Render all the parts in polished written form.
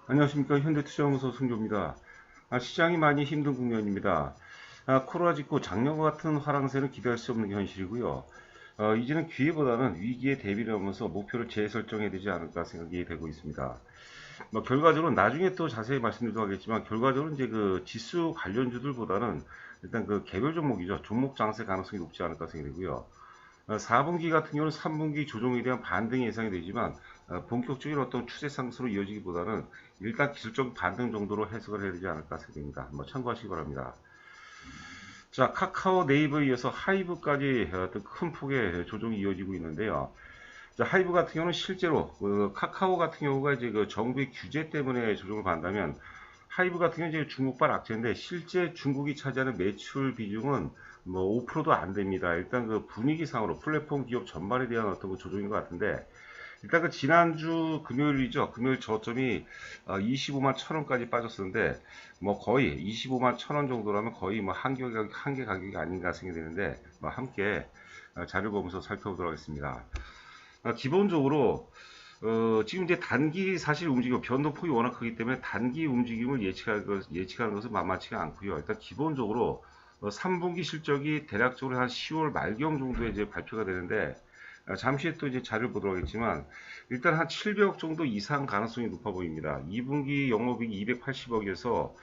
안녕하십니까. 현대투자연구소 승조입니다. 시장이 많이 힘든 국면입니다. 코로나 직후 작년과 같은 하락세는 기대할 수 없는 게 현실이고요. 이제는 기회보다는 위기에 대비를 하면서 목표를 재설정해야 되지 않을까 생각이 되고 있습니다. 결과적으로 나중에 또 자세히 말씀드리도록 하겠지만, 결과적으로 이제 그 지수 관련주들보다는 일단 그 개별 종목이죠. 종목 장세 가능성이 높지 않을까 생각이 되고요. 4분기 같은 경우는 3분기 조정에 대한 반등이 예상이 되지만, 본격적인 어떤 추세 상승으로 이어지기보다는 일단 기술적 반등 정도로 해석을 해야 되지 않을까 생각됩니다. 한번 참고하시기 바랍니다. 자, 카카오 네이버에 이어서 하이브까지 어떤 큰 폭의 조정이 이어지고 있는데요. 자, 하이브 같은 경우는 실제로 카카오 같은 경우가 이제 그 정부의 규제 때문에 조정을 받는다면, 하이브 같은 경우는 이제 중국발 악재인데, 실제 중국이 차지하는 매출 비중은 뭐 5%도 안 됩니다. 일단 그 분위기상으로 플랫폼 기업 전반에 대한 어떤 그 조정인 것 같은데, 일단 그 지난주 금요일이죠. 금요일 저점이 25만 1,000원까지 빠졌었는데, 뭐 거의 25만 1,000원 정도라면 거의 뭐 한계 가격이 아닌가 생각이 되는데, 뭐 함께 자료 보면서 살펴보도록 하겠습니다. 기본적으로 지금 이제 단기 사실 움직임 변동폭이 워낙 크기 때문에 단기 움직임을 예측하는 것은 만만치가 않고요. 일단 기본적으로 3분기 실적이 대략적으로 한 10월 말경 정도에 이제 발표가 되는데, 잠시 후에 또 이제 자료를 보도록 하겠지만, 일단 한 700억 정도 이상 가능성이 높아 보입니다. 2분기 영업이익이 280억에서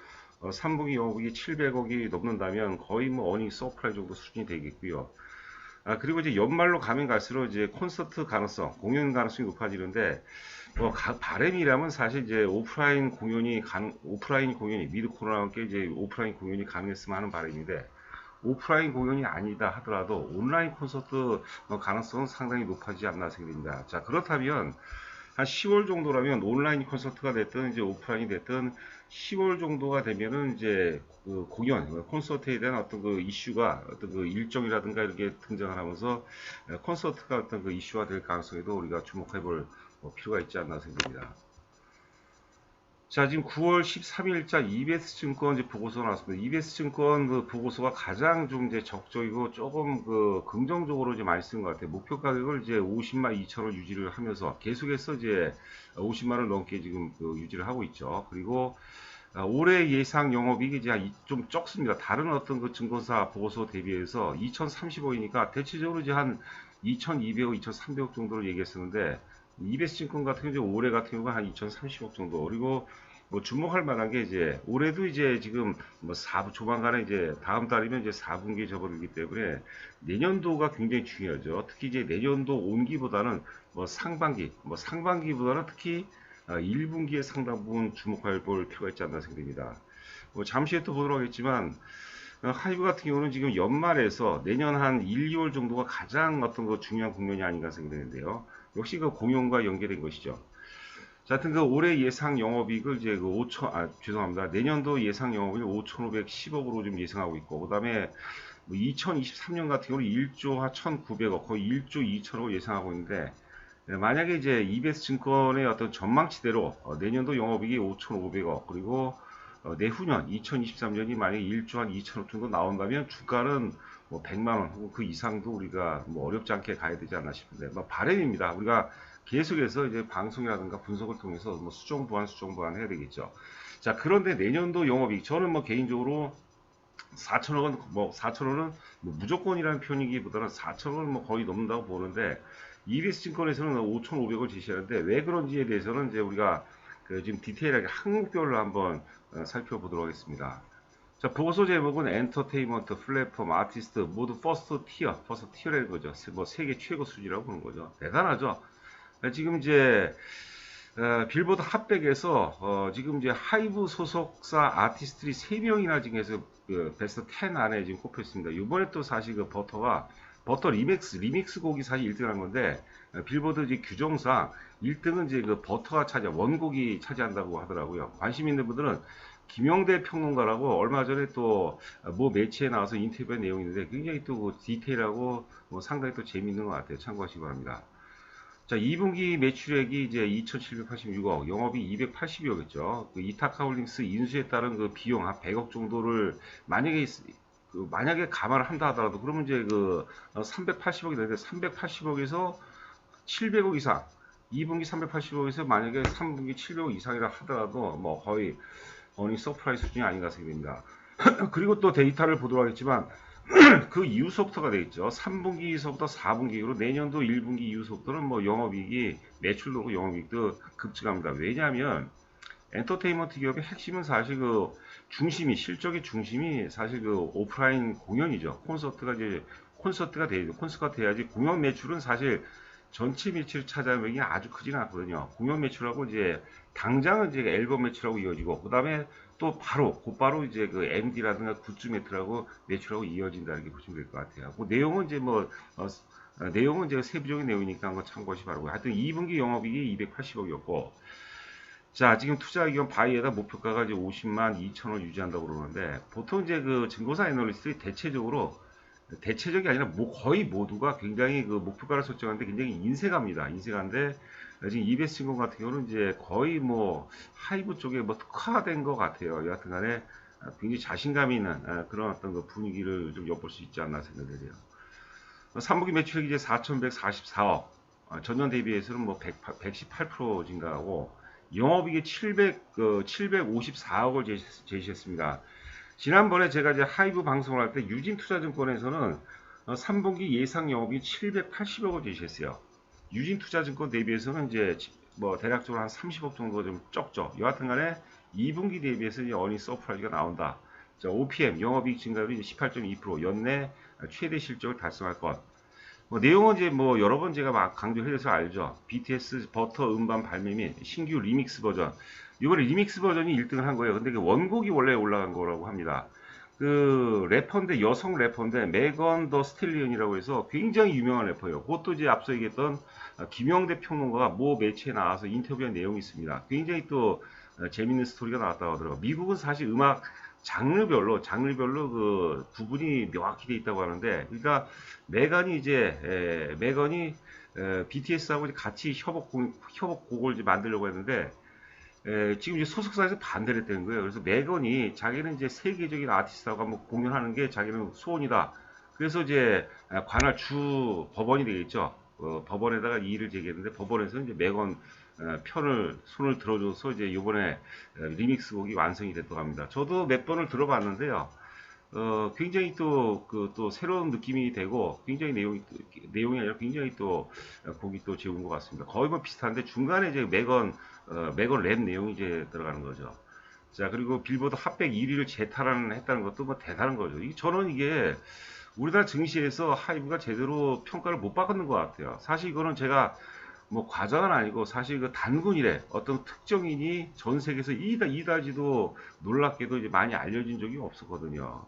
3분기 영업이익이 700억이 넘는다면 거의 뭐 어닝 서프라이 정도 수준이 되겠고요. 그리고 이제 연말로 가면 갈수록 이제 콘서트 가능성, 공연 가능성이 높아지는데, 뭐 바람이라면 사실 이제 오프라인 공연이 미드 코로나와 함께 이제 오프라인 공연이 가능했으면 하는 바람인데, 오프라인 공연이 아니다 하더라도 온라인 콘서트 가능성은 상당히 높아지지 않나 생각됩니다. 자, 그렇다면 한 10월 정도라면 온라인 콘서트가 됐든 이제 오프라인이 됐든 10월 정도가 되면은 이제 그 공연, 콘서트에 대한 어떤 그 이슈가 어떤 그 일정이라든가 이렇게 등장을 하면서 콘서트가 어떤 그 이슈가 될 가능성에도 우리가 주목해 볼 필요가 있지 않나 생각됩니다. 자, 지금 9월 13일자 EBS증권 이제 보고서가 나왔습니다. EBS증권 그 보고서가 가장 좀 이제 적적이고 조금 그 긍정적으로 이제 많이 쓴 것 같아요. 목표 가격을 이제 50만 2천 원 유지를 하면서 계속해서 이제 50만 원 넘게 지금 그 유지를 하고 있죠. 그리고 올해 예상 영업이익이 이제 좀 적습니다. 다른 어떤 그 증권사 보고서 대비해서 2,030억이니까 대체적으로 이제 한 2,200억, 2,300억 정도로 얘기했었는데, EBS증권 같은 경우 올해 같은 경우가 한 2,030억 정도. 그리고 뭐 주목할 만한 게 이제 올해도 이제 지금 뭐 조만간에 이제 다음 달이면 이제 4분기에 접어들기 때문에 내년도가 굉장히 중요하죠. 특히 이제 내년도 온기보다는 뭐 상반기보다는 특히 1분기에 상당 부분 주목할 볼 필요가 있지 않나 생각됩니다. 뭐 잠시 후에 또 보도록 하겠지만, 하이브 같은 경우는 지금 연말에서 내년 한 1, 2월 정도가 가장 어떤 그 중요한 국면이 아닌가 생각되는데요. 역시 그 공연과 연계된 것이죠. 자, 하여튼 그 올해 예상 영업이익을 이제 그 5천, 죄송합니다. 내년도 예상 영업이익 5,510억으로 좀 예상하고 있고, 그 다음에 2023년 같은 경우는 1조 1,900억, 거의 1조 2천억을 예상하고 있는데, 만약에 이제 EBS 증권의 어떤 전망치대로 내년도 영업이익이 5,500억, 그리고 내후년 2023년이 만약에 1조 한 2천억 정도 나온다면 주가는 뭐 100만 원 혹은 그 이상도 우리가 뭐 어렵지 않게 가야 되지 않나 싶은데, 뭐 바람입니다. 우리가 계속해서 이제 방송이라든가 분석을 통해서 뭐 수정 보완 해야 되겠죠. 자, 그런데 내년도 영업이익, 저는 뭐 개인적으로 4천억은 뭐 4천억은 뭐 무조건이라는 표현이기보다는 4천억은 뭐 거의 넘는다고 보는데, EBS 증권에서는 5,500을 제시하는데 왜 그런지에 대해서는 이제 우리가 그 지금 디테일하게 항목별로 한번 살펴보도록 하겠습니다. 자, 보고서 제목은 엔터테인먼트, 플랫폼, 아티스트 모두 퍼스트 티어라는 거죠. 뭐 세계 최고 수준이라고 보는 거죠. 대단하죠. 지금 이제 빌보드 핫백에서 지금 이제 하이브 소속사 아티스트들이 3명이나 지금 해서 그 베스트 10 안에 지금 꼽혀 있습니다. 이번에 또 사실 그 버터 리믹스 곡이 사실 1등 한 건데, 빌보드 이제 규정상 1등은 이제 그 버터가 원곡이 차지한다고 하더라고요. 관심 있는 분들은 김영대 평론가라고 얼마 전에 또 뭐 매체에 나와서 인터뷰한 내용이 있는데, 굉장히 또 그 디테일하고 뭐 상당히 또 재밌는 것 같아요. 참고하시기 바랍니다. 자, 2분기 매출액이 이제 2,786억, 영업이 280억이었죠. 그 이타카홀딩스 인수에 따른 그 비용 한 100억 정도를 만약에 감안을 한다 하더라도, 그러면 이제 그 380억이 되는데, 380억에서 700억 이상, 2분기 380억에서 만약에 3분기 700억 이상이라 하더라도 뭐 거의 어닝 서프라이즈 수준이 아닌가 생각됩니다. 그리고 또 데이터를 보도록 하겠지만 그 이후서부터가 되겠죠. 3분기서부터 4분기로 내년도 1분기 이후서부터는 뭐 영업이익이 매출도 영업이익도 급증합니다. 왜냐하면 엔터테인먼트 기업의 핵심은 사실 그 중심이 실적의 중심이 사실 그 오프라인 공연이죠. 콘서트가 돼야지 공연 매출은 사실 전체 매출 차지하는 게 아주 크지는 않거든요. 공연 매출하고 이제 당장은 이제 앨범 매출하고 이어지고 그다음에 또 바로 곧바로 이제 그 MD라든가 굿즈 매출하고 이어진다는 게 보시면 될 것 같아요. 그 내용은 이제 내용은 이제 세부적인 내용이니까 한번 참고하시 바라고요. 하여튼 2분기 영업이익이 280억이었고 자, 지금 투자 의견 바이에다 목표가가 이제 50만 2천원 유지한다고 그러는데, 보통 이제 그 증거사 애널리스트들이 대체적이 아니라 거의 모두가 굉장히 그 목표가를 설정하는데 굉장히 인색합니다. 인색한데, 지금 이베스증권 같은 경우는 이제 거의 뭐 하이브 쪽에 뭐 특화된 것 같아요. 여하튼 간에 굉장히 자신감 있는 그런 어떤 그 분위기를 좀 엿볼 수 있지 않나 생각이 돼요. 3분기 매출액이 이제 4,144억, 전년 대비해서는 뭐 118% 증가하고, 영업이익이 754억을 제시했습니다. 지난번에 제가 이제 하이브 방송을 할 때 유진투자증권에서는 3분기 예상 영업이 780억을 제시했어요. 유진투자증권 대비해서는 이제 뭐 대략적으로 한 30억 정도 좀 적죠. 여하튼 간에 2분기 대비해서 이제 어닝 서프라이즈가 나온다. 자, OPM 영업이익 증가율이 18.2% 연내 최대 실적을 달성할 것. 뭐 내용은 이제 뭐 여러 번 제가 막 강조해서 알죠. BTS 버터 음반 발매 및 신규 리믹스 버전. 이번에 리믹스 버전이 1등을 한 거예요. 근데 그 원곡이 원래 올라간 거라고 합니다. 그 래퍼인데 여성 래퍼인데 메건 더 스텔리언이라고 해서 굉장히 유명한 래퍼예요. 그것도 이제 앞서 얘기했던 김영대 평론가가 모 매체에 나와서 인터뷰한 내용이 있습니다. 굉장히 또 재밌는 스토리가 나왔다고 하더라고요. 미국은 사실 음악 장르별로 그 구분이 명확히 돼 있다고 하는데, 그러니까 메건이 BTS하고 같이 협업곡을 이제 만들려고 했는데, 지금 이제 소속사에서 반대를 했다는 거예요. 그래서 메건이 자기는 이제 세계적인 아티스트하고 한번 공연하는 게 자기는 소원이다. 그래서 이제 관할 주 법원이 되겠죠. 법원에다가 이의를 제기했는데 법원에서 이제 메건 편을 손을 들어줘서 이제 이번에 리믹스 곡이 완성이 됐다고 합니다. 저도 몇 번을 들어봤는데요. 굉장히 또 새로운 느낌이 되고 굉장히 내용이 아니라 굉장히 또 곡이 또 좋은 것 같습니다. 거의 뭐 비슷한데 중간에 이제 매건 랩 내용이 이제 들어가는 거죠. 자, 그리고 빌보드 핫백 1위를 했다는 것도 뭐 대단한 거죠. 저는 이게 우리나라 증시에서 하이브가 제대로 평가를 못 받는 것 같아요. 사실 이거는 제가 뭐 과장은 아니고 사실 그 단군 이래 어떤 특정인이 전 세계에서 이다지도 놀랍게도 이제 많이 알려진 적이 없었거든요.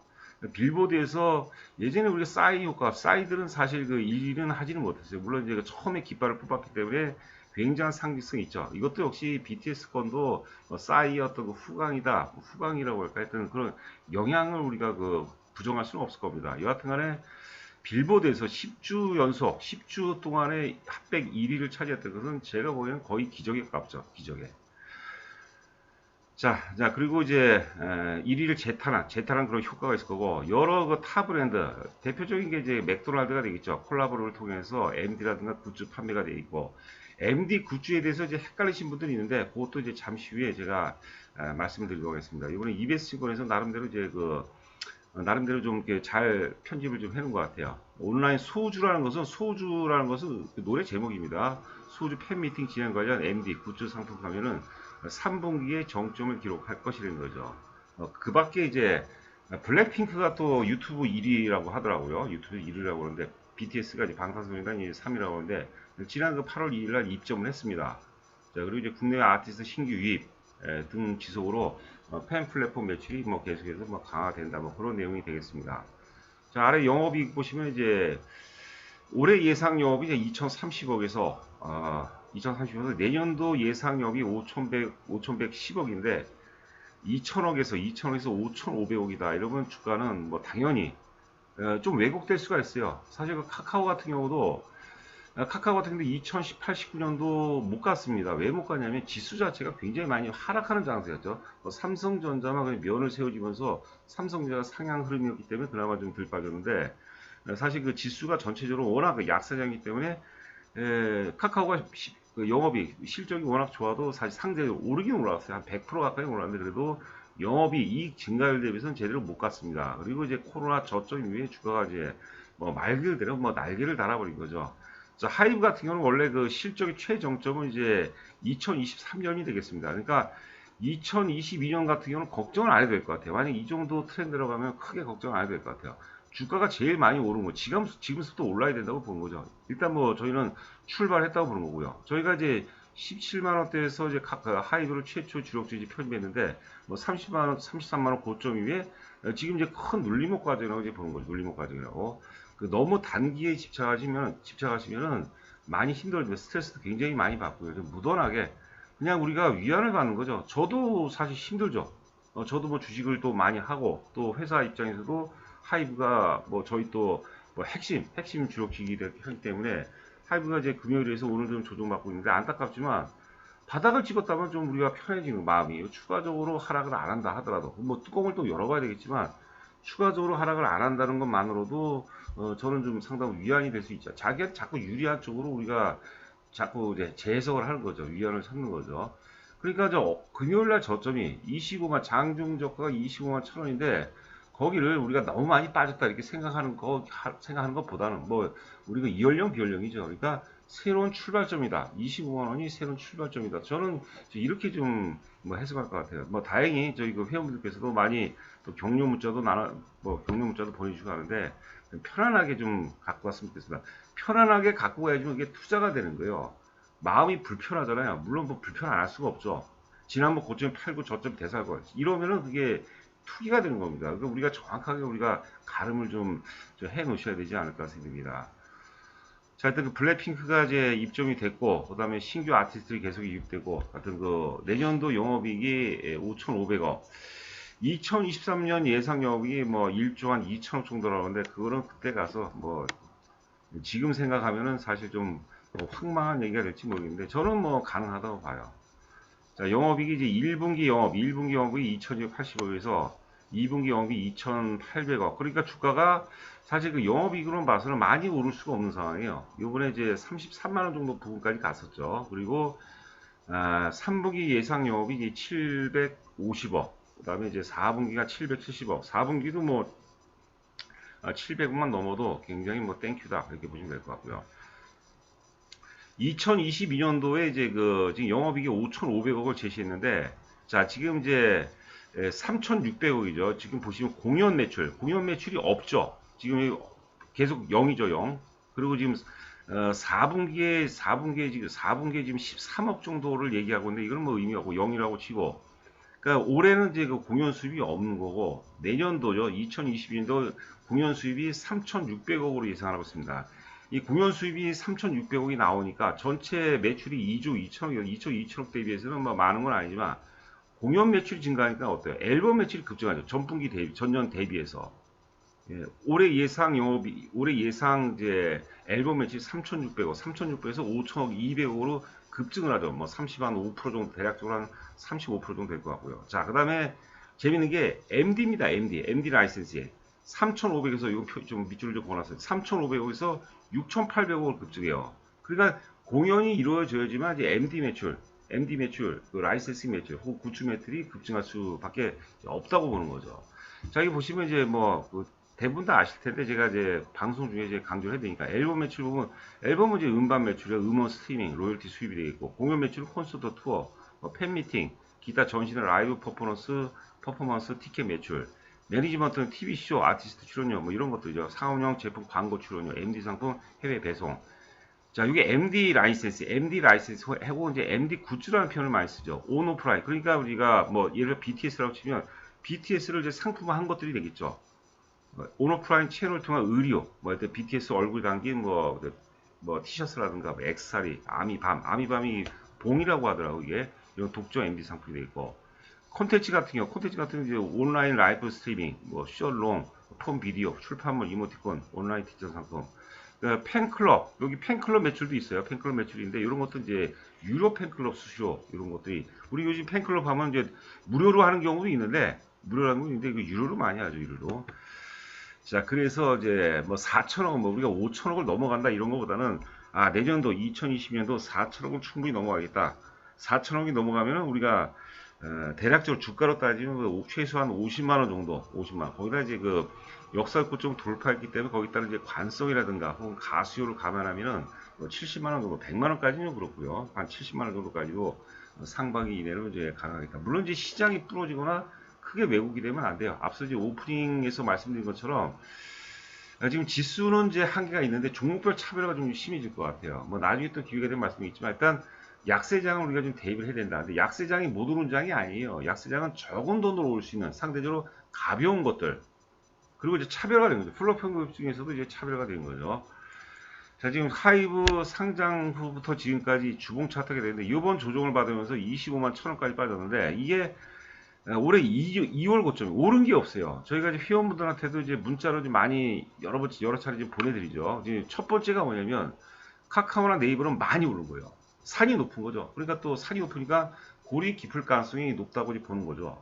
빌보드에서 예전에 우리가 싸이들은 사실 그 1위는 하지는 못했어요. 물론 이제 처음에 깃발을 뽑았기 때문에 굉장한 상징성이 있죠. 이것도 역시 BTS 건도 싸이의 어떤 그 후광이라고 할까 했던 그런 영향을 우리가 그 부정할 수는 없을 겁니다. 여하튼 간에 빌보드에서 10주 동안에 핫백 1위를 차지했던 것은 제가 보기에는 거의 기적에 가깝죠. 기적에. 자, 그리고 이제 1위를 재탄한 그런 효과가 있을 거고, 여러 그 타 브랜드, 대표적인 게 이제 맥도날드가 되겠죠. 콜라보를 통해서 MD라든가 굿즈 판매가 돼 있고, MD 굿즈에 대해서 이제 헷갈리신 분들이 있는데, 그것도 이제 잠시 후에 제가 말씀을 드리도록 하겠습니다. 이번에 EBS 증권에서 나름대로 이제 나름대로 좀 이렇게 잘 편집을 좀 해놓은 것 같아요. 온라인 소주라는 것은 그 노래 제목입니다. 소주 팬미팅 진행 관련 MD 굿즈 상품 판매는 3분기에 정점을 기록할 것이라는 거죠. 그 밖에 이제 블랙핑크가 또 유튜브 1위라고 하더라고요. 유튜브 1위라고 하는데 BTS가 이제 방탄소년단이 3위라고 하는데 지난 그 8월 2일 날 입점을 했습니다. 자, 그리고 이제 국내 아티스트 신규 유입 등 지속으로 팬 플랫폼 매출이 뭐 계속해서 뭐 강화된다 뭐 그런 내용이 되겠습니다. 자, 아래 영업이익 보시면 이제 올해 예상 영업이 이제 2030억에서 내년도 예상 영업이 5,110억인데 2,000억에서 5,500억이다. 이러면 주가는 뭐 당연히 좀 왜곡될 수가 있어요. 사실 그 카카오 같은 경우도 2018, 19년도 못 갔습니다. 왜 못 갔냐면 지수 자체가 굉장히 많이 하락하는 장세였죠. 삼성전자만 그냥 면을 세워지면서 삼성전자 상향 흐름이었기 때문에 그나마 좀 덜 빠졌는데 사실 그 지수가 전체적으로 워낙 약세장이기 때문에 카카오가 그 영업이 실적이 워낙 좋아도 사실 상대적으로 오르긴 올라왔어요. 한 100% 가까이 올랐는데 그래도 영업이 이익 증가율 대비해서는 제대로 못 갔습니다. 그리고 이제 코로나 저점 이후에 주가가 이제 뭐 말 그대로 뭐 날개를 달아버린 거죠. 자, 하이브 같은 경우는 원래 그 실적의 최정점은 이제 2023년이 되겠습니다. 그러니까 2022년 같은 경우는 걱정을 안 해도 될 것 같아요. 만약 이 정도 트렌드로 가면 크게 걱정 안 해도 될 것 같아요. 주가가 제일 많이 오른 거, 지금부터 올라야 된다고 보는 거죠. 일단 뭐 저희는 출발했다고 보는 거고요. 저희가 이제 17만원대에서 이제 하이브를 최초 주력주에 편입했는데, 뭐 30만원, 33만원 고점 이후에 지금 이제 큰 눌림목 과정이라고 이제 보는 거죠. 눌림목 과정이라고. 그 너무 단기에 집착하시면은 많이 힘들어지고 스트레스도 굉장히 많이 받고요. 좀 무던하게 그냥 우리가 위안을 받는 거죠. 저도 사실 힘들죠. 저도 뭐 주식을 또 많이 하고 또 회사 입장에서도 하이브가 뭐 저희 또 뭐 핵심 주력주이기 때문에 하이브가 이제 금요일에서 오늘 좀 조정받고 있는데 안타깝지만 바닥을 찍었다면 좀 우리가 편해지는 마음이 추가적으로 하락을 안 한다 하더라도 뭐 뚜껑을 또 열어봐야 되겠지만 추가적으로 하락을 안 한다는 것만으로도 저는 좀 상당히 위안이 될 수 있죠. 자기가 자꾸 유리한 쪽으로 우리가 자꾸 이제 재해석을 하는 거죠. 위안을 찾는 거죠. 그러니까 저 금요일날 저점이 25만 장중 저가가 25만 1,000원인데 거기를 우리가 너무 많이 빠졌다 이렇게 생각하는 것보다는 뭐 우리가 이연령 비연령이죠. 그러니까 새로운 출발점이다. 25만 원이 새로운 출발점이다. 저는 이렇게 좀 뭐 해석할 것 같아요. 뭐 다행히 저희 그 회원분들께서도 많이 또 격려 문자도 격려 문자도 보내주시고 하는데 편안하게 좀 갖고 왔으면 좋겠습니다. 편안하게 갖고 가야지 이게 투자가 되는 거예요. 마음이 불편하잖아요. 물론 뭐 불편 안 할 수가 없죠. 지난번 고점 팔고 저점 대사고 이러면은 그게 투기가 되는 겁니다. 그러니까 우리가 정확하게 우리가 가름을 좀 해 놓으셔야 되지 않을까 생각됩니다. 자, 하여튼 그 블랙핑크가 이제 입점이 됐고, 그 다음에 신규 아티스트들이 계속 유입되고, 하여튼 그 내년도 영업이익이 5,500억. 2023년 예상 영업이익이 뭐 1조 한 2천억 정도라고 하는데, 그거는 그때 가서 뭐, 지금 생각하면은 사실 좀뭐 황망한 얘기가 될지 모르겠는데, 저는 뭐 가능하다고 봐요. 자, 영업이익이 이제 1분기 영업이 2,280억에서 2분기 영업이 2,800억. 그러니까 주가가 사실 그 영업이익으로 봐서는 많이 오를 수가 없는 상황이에요. 요번에 이제 33만원 정도 부분까지 갔었죠. 그리고 3분기 예상 영업이익이 750억. 그 다음에 이제 4분기가 770억. 4분기도 뭐 700억만 넘어도 굉장히 뭐 땡큐다. 이렇게 보시면 될 것 같고요. 2022년도에 이제 그 지금 영업이익이 5,500억을 제시했는데, 자, 지금 이제 3,600억이죠. 지금 보시면 공연 매출이 없죠. 지금 계속 0이죠, 0. 그리고 지금 4분기에 지금 13억 정도를 얘기하고 있는데 이건 뭐 의미가 없고 0이라고 치고. 그러니까 올해는 이제 그 공연 수입이 없는 거고 내년도죠. 2022년도 공연 수입이 3,600억으로 예상하고 있습니다. 이 공연 수입이 3,600억이 나오니까 전체 매출이 2조 2천억, 2조 2천억 대비해서는 뭐 많은 건 아니지만 공연 매출이 증가하니까 어때요? 앨범 매출이 급증하죠. 전년 대비해서. 예, 올해 예상 이제 앨범 매출이 3,600억, 3,600에서 5천억, 200억으로 급증을 하죠. 뭐 30한 5% 정도, 대략적으로 한 35% 정도 될 것 같고요. 자, 그 다음에 재밌는 게 MD입니다. MD 라이센스에 3,500에서 이거 좀 밑줄을 좀 그어놨어요. 3,500억에서 6,800억을 급증해요. 그러니까 공연이 이루어져야지만 이제 MD 매출, 그 라이센스 매출, 혹은 구축 매출이 급증할 수밖에 없다고 보는 거죠. 자, 여기 보시면 이제 뭐 대부분 다 아실 텐데 제가 이제 방송 중에 이제 강조를 해야 되니까 앨범 매출 보면 앨범은 이제 음반 매출이야 음원 스트리밍, 로열티 수입이 되겠고 공연 매출은 콘서트 투어, 팬미팅, 기타 전시나 라이브 퍼포먼스 티켓 매출, 매니지먼트는 TV쇼, 아티스트 출연료 뭐 이런 것들이죠. 상업용 제품 광고 출연료, MD 상품 해외 배송. 자, 이게 MD 라이센스 하고 이제 MD 굿즈라는 표현을 많이 쓰죠. 온 오프라인. 그러니까 우리가 뭐 예를 들어 BTS라고 치면 BTS를 이제 상품화한 것들이 되겠죠. 온 오프라인 채널을 통한 의료, 뭐 BTS 얼굴 담긴 뭐 티셔츠라든가 뭐 액세서리, 아미밤이 봉이라고 하더라고 이게 이런 독점 MD 상품이 되겠고. 콘텐츠 같은 경우 이제 온라인 라이브 스트리밍, 뭐 숏롱, 폰 비디오, 출판물, 이모티콘, 온라인 디지털 상품. 팬클럽, 여기 팬클럽 매출도 있어요. 팬클럽 매출인데 이런 것도 이제 유료 팬클럽 수수료 이런 것들이 우리 요즘 팬클럽 하면 이제 무료로 하는 경우도 있는데 그 유료로 많이 하죠, 유료로. 자, 그래서 이제 뭐 4천억, 뭐 우리가 5천억을 넘어간다 이런 것보다는 내년도 2020년도 4천억은 충분히 넘어가겠다. 4천억이 넘어가면 우리가 대략적으로 주가로 따지면 최소한 50만 원 정도, 50만 원. 거기다 이제 그 역사고 좀 돌파했기 때문에 거기 따른 이제 관성이라든가 혹은 가수요를 감안하면은 70만 원 정도, 100만 원까지는 그렇고요. 한 70만 원 정도까지도 상반기 이내로 이제 가능하겠다. 물론 이제 시장이 부러지거나 크게 왜곡이 되면 안 돼요. 앞서 이제 오프닝에서 말씀드린 것처럼 지금 지수는 이제 한계가 있는데 종목별 차별화가 좀 심해질 것 같아요. 뭐 나중에 또 기회가 되면 말씀드리겠지만 일단 약세장을 우리가 좀 대입을 해야 된다. 근데 약세장이 못 오는 장이 아니에요. 약세장은 적은 돈으로 올 수 있는 상대적으로 가벼운 것들. 그리고 이제 차별화가 된 거죠. 플롯 편급 중에서도 이제 차별화가 된 거죠. 자, 지금 하이브 상장 후부터 지금까지 주봉 차트가 되는데 이번 조정을 받으면서 25만 1천원까지 빠졌는데 이게 올해 2월 고점 오른 게 없어요. 저희가 이제 회원분들한테도 이제 문자로 좀 많이 여러 차례 좀 보내드리죠. 이제 첫 번째가 뭐냐면 카카오나 네이버는 많이 오른 거예요. 산이 높은 거죠. 그러니까 또 산이 높으니까 골이 깊을 가능성이 높다고 보는 거죠.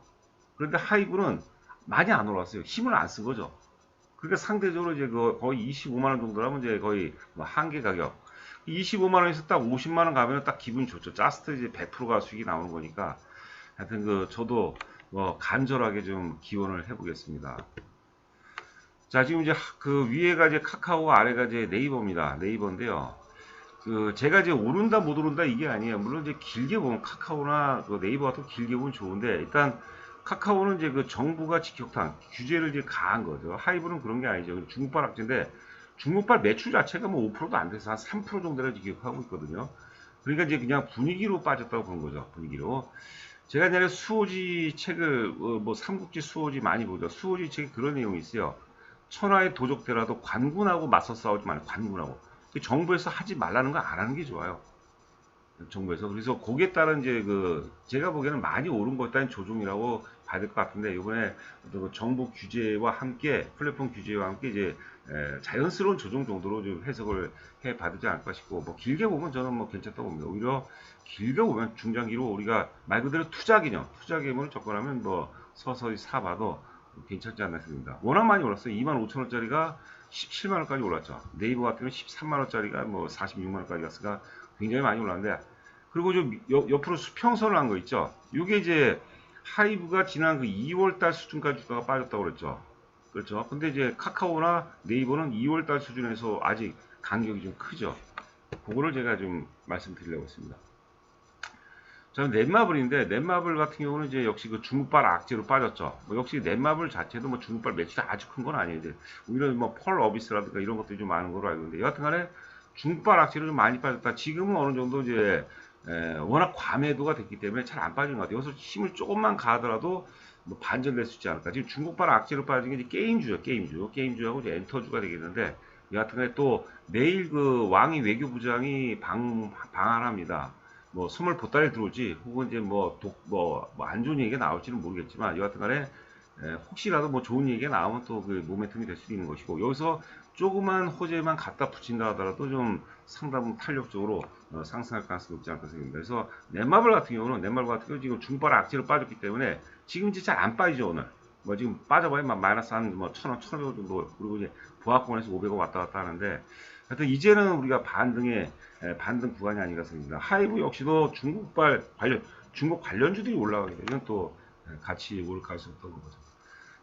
그런데 하이브는 많이 안 올랐어요. 힘을 안 쓴 거죠. 그러니까 상대적으로 이제 거의 25만 원 정도라면 이제 거의 뭐 한계 가격. 25만 원에서 딱 50만 원 가면 딱 기분이 좋죠. 자스트 이제 100%가 수익이 나오는 거니까. 하여튼 저도 뭐 간절하게 좀 기원을 해보겠습니다. 자, 지금 이제 그 위에가 이제 카카오, 아래가 이제 네이버입니다. 네이버인데요. 제가 이제 오른다 못 오른다 이게 아니에요. 물론 이제 길게 보면 카카오나 네이버 같은 거 길게 보면 좋은데 일단 카카오는 이제 그 정부가 직격탄 규제를 이제 가한 거죠. 하이브는 그런 게 아니죠. 중국발 악재인데 중국발 매출 자체가 뭐 5%도 안 돼서 한 3% 정도를 기록하고 있거든요. 그러니까 이제 그냥 분위기로 빠졌다고 보는 거죠. 분위기로. 제가 옛날에 수호지 책을 뭐 삼국지 수호지 많이 보죠. 수호지 책에 그런 내용이 있어요. 천하의 도적대라도 관군하고 맞서 싸우지 말고 관군하고. 정부에서 하지 말라는 거 안 하는 게 좋아요. 정부에서. 그래서 거기에 따른 이제 제가 보기에는 많이 오른 것에 따른 조정이라고 봐야 될 것 같은데 이번에 정부 규제와 함께 플랫폼 규제와 함께 이제 자연스러운 조정 정도로 좀 해석을 해 받지 않을까 싶고 뭐 길게 보면 저는 뭐 괜찮다고 봅니다. 오히려 길게 보면 중장기로 우리가 말 그대로 투자 개념으로 접근하면 뭐 서서히 사봐도 괜찮지 않나 싶습니다. 워낙 많이 올랐어요. 25,000원짜리가 17만원까지 올랐죠. 네이버 같은 경우는 13만원짜리가 뭐 46만원까지 갔으니까 굉장히 많이 올랐는데 그리고 좀 옆으로 수평선을 한 거 있죠. 이게 이제 하이브가 지난 그 2월달 수준까지 주가가 빠졌다고 그랬죠. 그렇죠. 근데 이제 카카오나 네이버는 2월달 수준에서 아직 간격이 좀 크죠. 그거를 제가 좀 말씀드리려고 했습니다. 저는 넷마블인데 넷마블 같은 경우는 이제 역시 그 중국발 악재로 빠졌죠. 뭐 역시 넷마블 자체도 뭐 중국발 매출이 아주 큰 건 아니에요. 오히려 뭐 펄 어비스라든가 이런 것들이 좀 많은 걸로 알고 있는데 여하튼간에 중국발 악재로 좀 많이 빠졌다. 지금은 어느 정도 이제 워낙 과매도가 됐기 때문에 잘 안 빠지는 것 같아요. 여기서 힘을 조금만 가하더라도 뭐 반전될 수 있지 않을까. 지금 중국발 악재로 빠진 게 이제 게임주죠. 게임주하고 이제 엔터주가 되겠는데 여하튼간에 또 내일 그 왕이 외교부장이 방한합니다. 뭐 선물 보따리 들어올지 혹은 이제 안 좋은 얘기가 나올지는 모르겠지만 여하튼간에 혹시라도 뭐 좋은 얘기가 나오면 또 그 모멘텀이 될 수도 있는 것이고 여기서 조그만 호재만 갖다 붙인다 하더라도 좀 상당히 탄력적으로 상승할 가능성이 높지 않을까 생각합니다. 그래서 넷마블 같은 경우는 지금 중발 악재로 빠졌기 때문에 지금 이제 잘 안 빠지죠 오늘. 뭐 지금 빠져봐야 마이너스 한뭐 1,000원, 1,500원 정도 그리고 이제 부하권에서 500원 왔다 갔다 하는데 하여튼 이제는 우리가 반등 구간이 아닌가 생각합니다. 하이브 역시도 중국 관련주들이 올라가게 되면 또 같이 오를 수 있다는 거죠.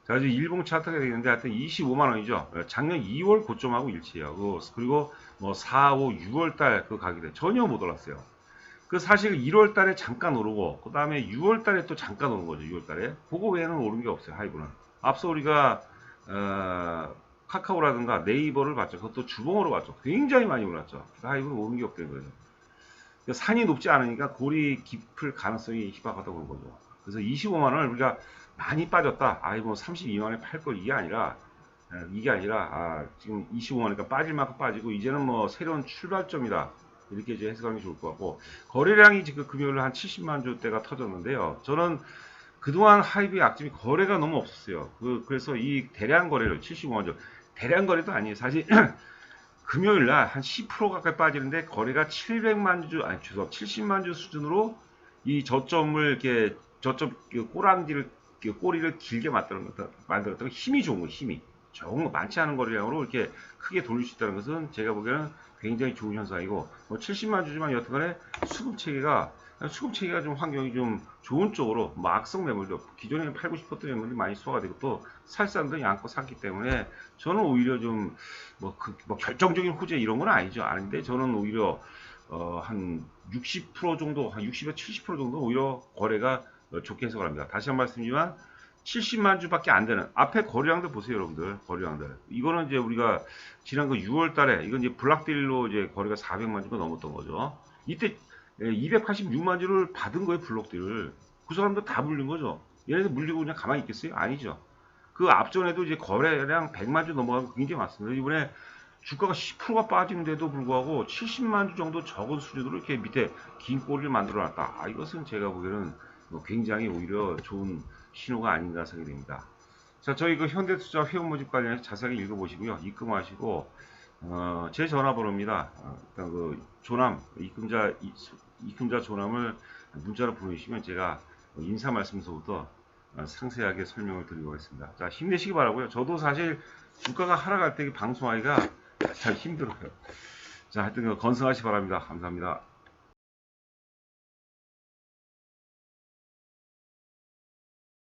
자, 이제 일봉 차트가 되겠는데 하여튼 25만 원이죠. 작년 2월 고점하고 일치해요. 그리고 뭐 4, 5, 6월 달 그 가격대 전혀 못 올랐어요. 그 사실 1월 달에 잠깐 오르고 그 다음에 6월 달에 또 잠깐 오른 거죠. 6월 달에. 그거 외에는 오른 게 없어요. 하이브는. 앞서 우리가 카카오라든가 네이버를 봤죠. 그것도 주봉으로 봤죠. 굉장히 많이 올랐죠. 하이브는 오른 게 없다는 거죠. 산이 높지 않으니까 골이 깊을 가능성이 희박하다고 보는 거죠. 그래서 25만 원을 우리가 많이 빠졌다. 뭐 32만 원에 팔 걸 이게 아니라 지금 25만 원이니까 빠질 만큼 빠지고 이제는 뭐 새로운 출발점이다. 이렇게 이제 해석하는 게 좋을 것 같고 거래량이 지금 금요일 한 70만 주대가 터졌는데요. 저는 그동안 하이브의 약점이 거래가 너무 없었어요. 그래서 이 대량 거래를 75만 주 대량 거래도 아니에요. 사실 금요일 날 한 10% 가까이 빠지는데 거래가 70만 주 수준으로 이 저점을 이렇게 꼬리를 길게 만들었던 힘이 좋은 거예요. 힘이 적은 거 많지 않은 거래량으로 이렇게 크게 돌릴 수 있다는 것은 제가 보기에는 굉장히 좋은 현상이고, 뭐 70만 주지만 여튼간에 수급체계가 좀 환경이 좀 좋은 쪽으로, 뭐 악성 매물도 기존에 팔고 싶었던 매물이 많이 소화가 되고 또 살 사람들이 양껏 샀기 때문에 저는 오히려 좀 뭐 결정적인 호재 이런 건 아닌데 저는 오히려 한 60% 정도, 한 60에서 70% 정도 오히려 거래가 좋게 해석을 합니다. 다시 한 번 말씀드리지만 70만 주밖에 안 되는 앞에 거래량들 보세요, 여러분들. 거래량들. 이거는 이제 우리가 지난 그 6월 달에 이건 이제 블록딜로 이제 거래가 400만 주가 넘었던 거죠. 이때 286만 주를 받은 거예요, 블록딜을. 그 사람들 다 물린 거죠. 얘네들 물리고 그냥 가만히 있겠어요? 아니죠. 그 앞전에도 이제 거래량 100만 주 넘어간 거 굉장히 많습니다. 이번에 주가가 10%가 빠지는데도 불구하고 70만 주 정도 적은 수준으로 이렇게 밑에 긴 꼬리를 만들어 놨다. 이것은 제가 보기에는 굉장히 오히려 좋은 신호가 아닌가 생각이 됩니다. 자, 저희 그 현대투자 회원 모집 관련해서 자세하게 읽어보시고요. 입금하시고, 제 전화번호입니다. 일단 그 조남, 입금자 조남을 문자로 보내주시면 제가 인사 말씀서부터 상세하게 설명을 드리고 하겠습니다. 자, 힘내시기 바라고요. 저도 사실 주가가 하락할 때 방송하기가 참 힘들어요. 자, 하여튼 건승하시기 바랍니다. 감사합니다.